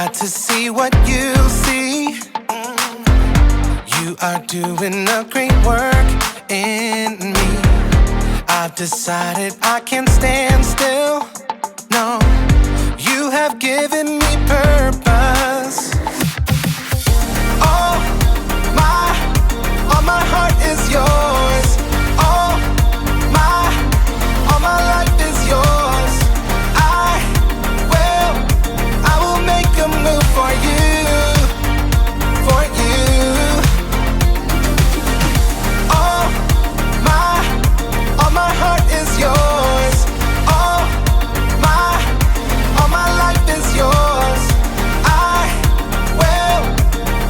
got to see what you see. You are doing a great work in me. I've decided I can't stand still. No, you have given me purpose. All my heart is yours. All my life is yours. I will make a move for you, for you. All my heart is yours. All my life is yours.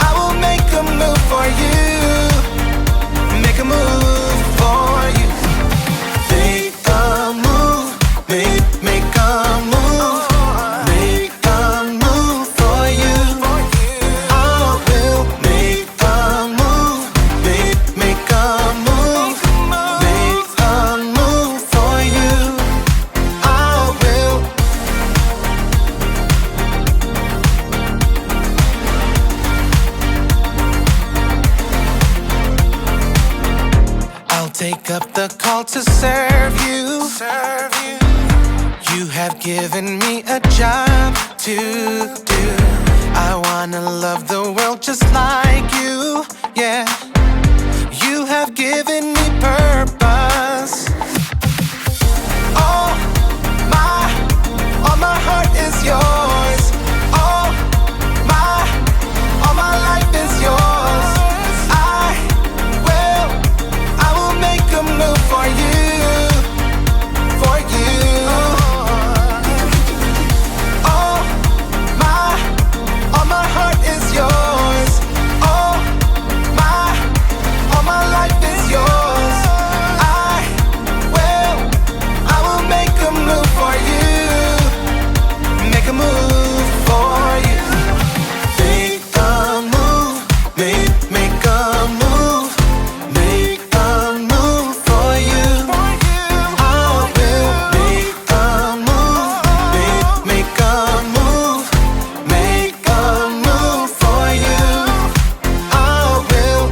I will make a move for you. Make a move for you. Make a move. Make a move. Make a move for you. I will make a move. Make a move. Make a move for you. I will. I'll take up the call to serve you. You have given me a job to do. I wanna love the world just like you. Yeah, you have given me purpose. All my heart is yours. All my life is yours. I will make a move for you, for you. All my heart is yours. All my life is yours. I will make a move for you. Make a move for you. Make a move. Make a move. Make a move for you. I will make a move. Make a move. Make a move for you. I will.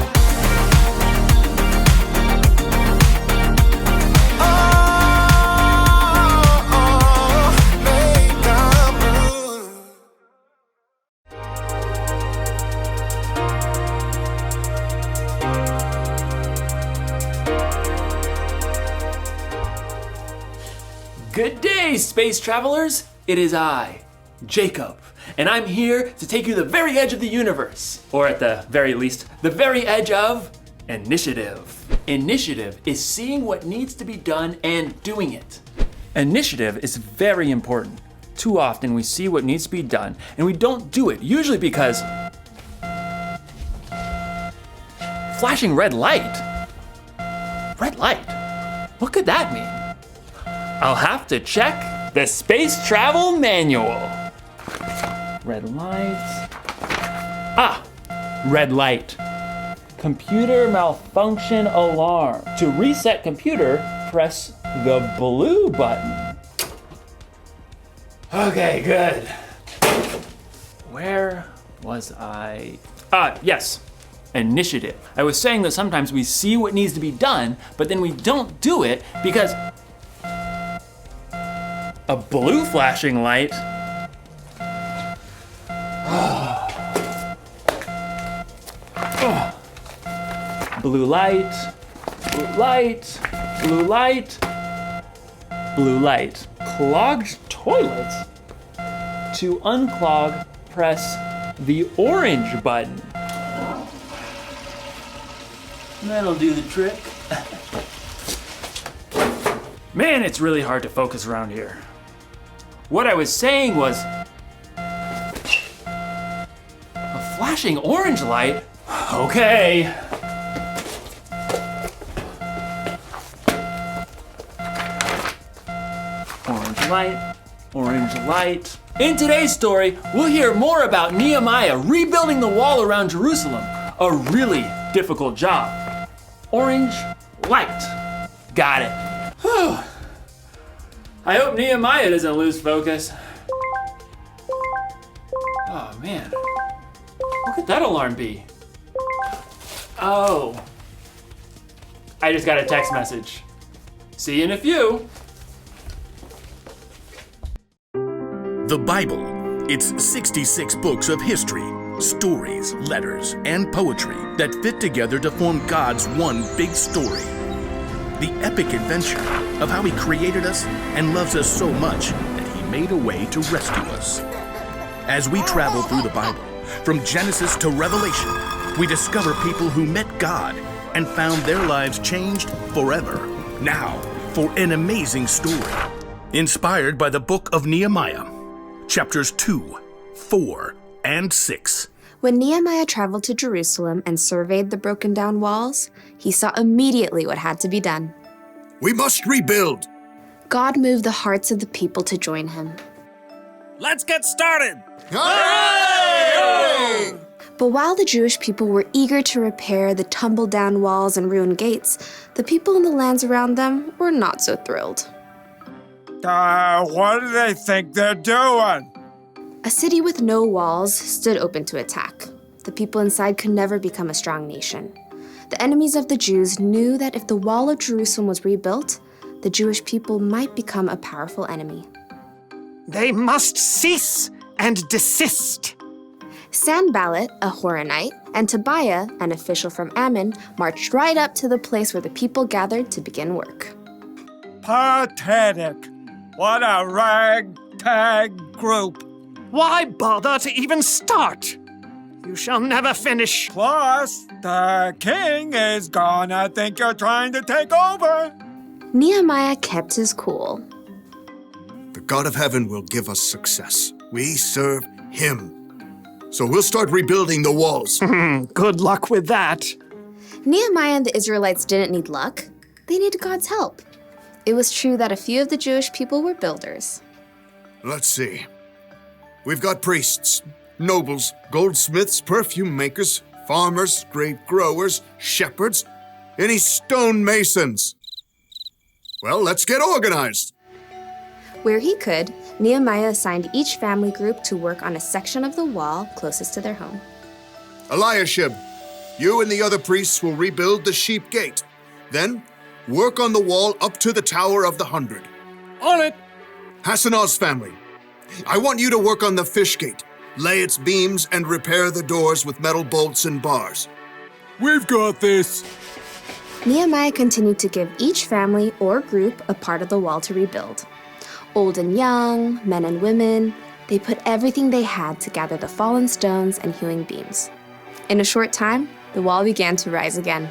Make a move. Good day, space travelers! It is I, Jacob, and I'm here to take you to the very edge of the universe, or at the very least, the very edge of initiative. Initiative is seeing what needs to be done and doing it. Initiative is very important. Too often we see what needs to be done and we don't do it, usually because flashing red light. Red light? What could that mean? I'll have to check the space travel manual. Red light. Ah, red light. Computer malfunction alarm. To reset computer, press the blue button. Okay, good. Where was I? Yes. Initiative. I was saying that sometimes we see what needs to be done, but then we don't do it because a blue flashing light. Blue light, blue light, blue light, blue light. Clogged toilets. To unclog, press the orange button. That'll do the trick. Man, it's really hard to focus around here. What I was saying was, a flashing orange light? Okay. Orange light, orange light. In today's story, we'll hear more about Nehemiah rebuilding the wall around Jerusalem. A really difficult job. Orange light. Got it. Whew. I hope Nehemiah doesn't lose focus. Oh man, what could that alarm be? Oh, I just got a text message. See you in a few. The Bible. It's 66 books of history, stories, letters, and poetry that fit together to form God's one big story. The epic adventure of how He created us and loves us so much that He made a way to rescue us. As we travel through the Bible, from Genesis to Revelation, we discover people who met God and found their lives changed forever. Now, for an amazing story, inspired by the book of Nehemiah, chapters 2, 4, and 6. When Nehemiah traveled to Jerusalem and surveyed the broken down walls, he saw immediately what had to be done. We must rebuild. God moved the hearts of the people to join him. Let's get started! Hooray! But while the Jewish people were eager to repair the tumbled down walls and ruined gates, the people in the lands around them were not so thrilled. What do they think they're doing? A city with no walls stood open to attack. The people inside could never become a strong nation. The enemies of the Jews knew that if the wall of Jerusalem was rebuilt, the Jewish people might become a powerful enemy. They must cease and desist. Sanballat, a Horonite, and Tobiah, an official from Ammon, marched right up to the place where the people gathered to begin work. Pathetic. What a ragtag group. Why bother to even start? You shall never finish. Plus, the king is gonna think you're trying to take over. Nehemiah kept his cool. The God of heaven will give us success. We serve Him. So we'll start rebuilding the walls. Good luck with that. Nehemiah and the Israelites didn't need luck. They needed God's help. It was true that a few of the Jewish people were builders. Let's see. We've got priests, nobles, goldsmiths, perfume makers, farmers, grape growers, shepherds, any stonemasons. Well, let's get organized. Where he could, Nehemiah assigned each family group to work on a section of the wall closest to their home. Eliashib, you and the other priests will rebuild the sheep gate. Then, work on the wall up to the Tower of the 100. On it. Hassanah's family, I want you to work on the fish gate, lay its beams, and repair the doors with metal bolts and bars. We've got this. Nehemiah continued to give each family or group a part of the wall to rebuild. Old and young, men and women, they put everything they had to gather the fallen stones and hewing beams. In a short time, the wall began to rise again.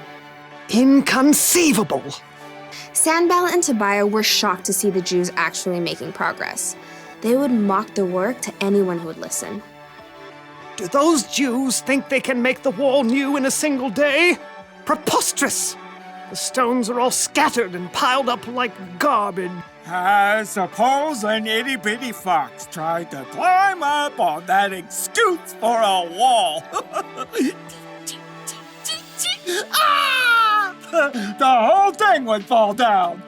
Inconceivable. Sanballat and Tobiah were shocked to see the Jews actually making progress. They would mock the work to anyone who would listen. Do those Jews think they can make the wall new in a single day? Preposterous! The stones are all scattered and piled up like garbage. I suppose an itty-bitty fox tried to climb up on that excuse for a wall. Ah! The whole thing would fall down.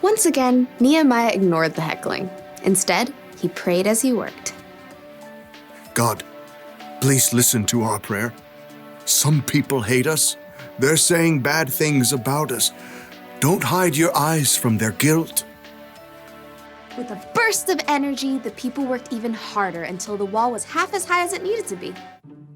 Once again, Nehemiah ignored the heckling. Instead, he prayed as he worked. God, please listen to our prayer. Some people hate us. They're saying bad things about us. Don't hide your eyes from their guilt. With a burst of energy, the people worked even harder until the wall was half as high as it needed to be.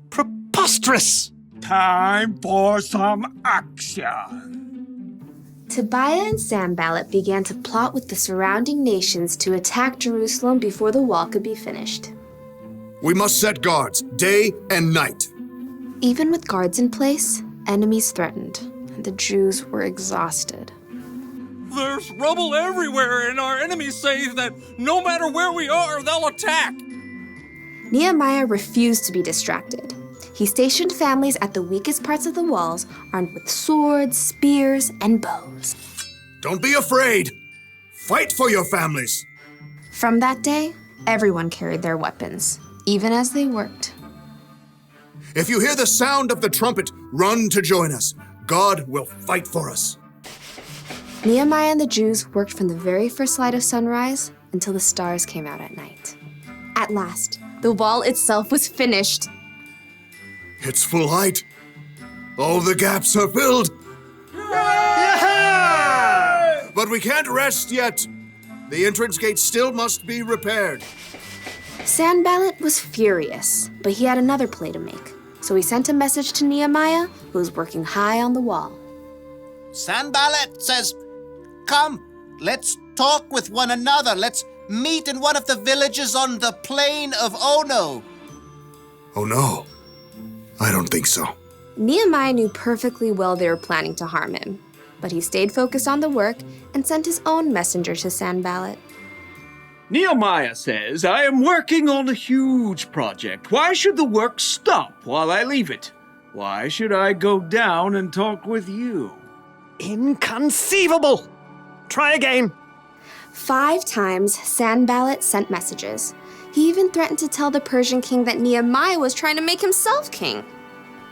Preposterous! Time for some action. Tobiah and Sanballat began to plot with the surrounding nations to attack Jerusalem before the wall could be finished. We must set guards, day and night. Even with guards in place, enemies threatened, and the Jews were exhausted. There's rubble everywhere, and our enemies say that no matter where we are, they'll attack. Nehemiah refused to be distracted. He stationed families at the weakest parts of the walls, armed with swords, spears, and bows. Don't be afraid. Fight for your families. From that day, everyone carried their weapons, even as they worked. If you hear the sound of the trumpet, run to join us. God will fight for us. Nehemiah and the Jews worked from the very first light of sunrise until the stars came out at night. At last, The wall itself was finished. It's full height. All the gaps are filled. But we can't rest yet. The entrance gate still must be repaired. Sanballat was furious, but he had another play to make. So he sent a message to Nehemiah, who was working high on the wall. Sanballat says, "Come, let's talk with one another. Let's meet in one of the villages on the plain of Ono." Oh no, I don't think so. Nehemiah knew perfectly well they were planning to harm him, but he stayed focused on the work and sent his own messenger to Sanballat. Nehemiah says, I am working on a huge project. Why should the work stop while I leave it? Why should I go down and talk with you? Inconceivable! Try again. 5 times, Sanballat sent messages. He even threatened to tell the Persian king that Nehemiah was trying to make himself king.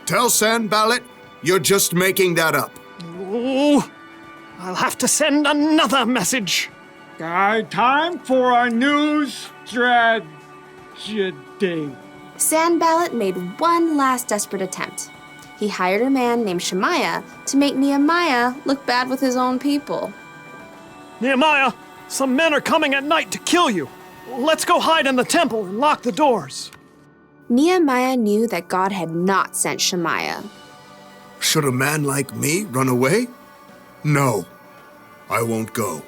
Tell Sanballat you're just making that up. Oh, I'll have to send another message. Time for a new strategy. Sanballat made one last desperate attempt. He hired a man named Shemaiah to make Nehemiah look bad with his own people. Nehemiah, some men are coming at night to kill you. Let's go hide in the temple and lock the doors. Nehemiah knew that God had not sent Shemaiah. Should a man like me run away? No, I won't go.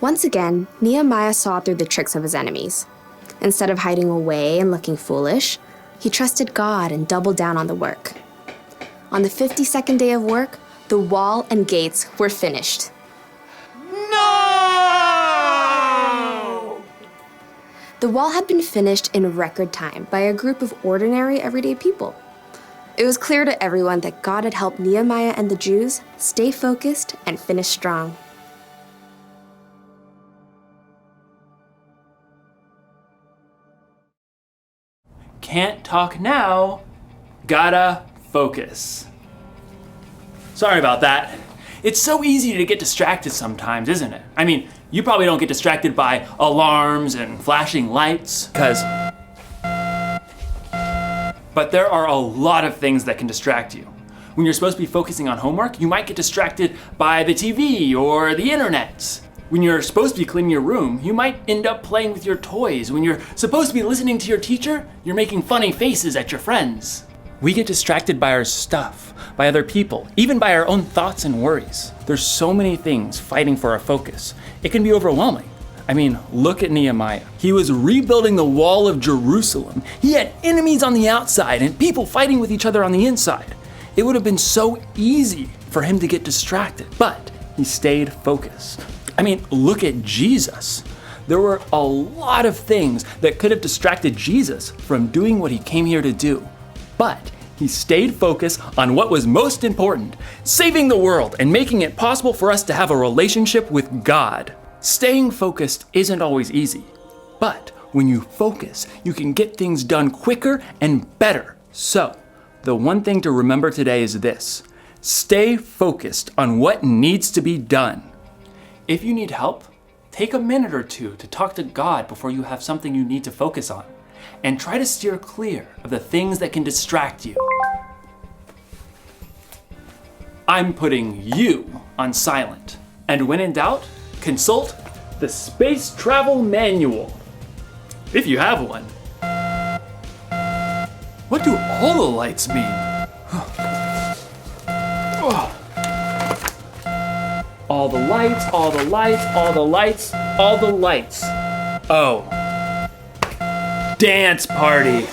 Once again, Nehemiah saw through the tricks of his enemies. Instead of hiding away and looking foolish, he trusted God and doubled down on the work. On the 52nd day of work, the wall and gates were finished. No! The wall had been finished in record time by a group of ordinary, everyday people. It was clear to everyone that God had helped Nehemiah and the Jews stay focused and finish strong. Can't talk now, gotta focus. Sorry about that. It's so easy to get distracted sometimes, isn't it? I mean, you probably don't get distracted by alarms and flashing lights, but there are a lot of things that can distract you. When you're supposed to be focusing on homework, you might get distracted by the TV or the internet. When you're supposed to be cleaning your room, you might end up playing with your toys. When you're supposed to be listening to your teacher, you're making funny faces at your friends. We get distracted by our stuff, by other people, even by our own thoughts and worries. There's so many things fighting for our focus. It can be overwhelming. I mean, look at Nehemiah. He was rebuilding the wall of Jerusalem. He had enemies on the outside and people fighting with each other on the inside. It would have been so easy for him to get distracted, but he stayed focused. I mean, look at Jesus. There were a lot of things that could have distracted Jesus from doing what he came here to do. But he stayed focused on what was most important, saving the world and making it possible for us to have a relationship with God. Staying focused isn't always easy, but when you focus, you can get things done quicker and better. So, the one thing to remember today is this: stay focused on what needs to be done. If you need help, take a minute or two to talk to God before you have something you need to focus on, and try to steer clear of the things that can distract you. I'm putting you on silent, and when in doubt, consult the Space Travel Manual, if you have one. What do all the lights mean? All the lights, all the lights, all the lights, all the lights. Oh. Dance party.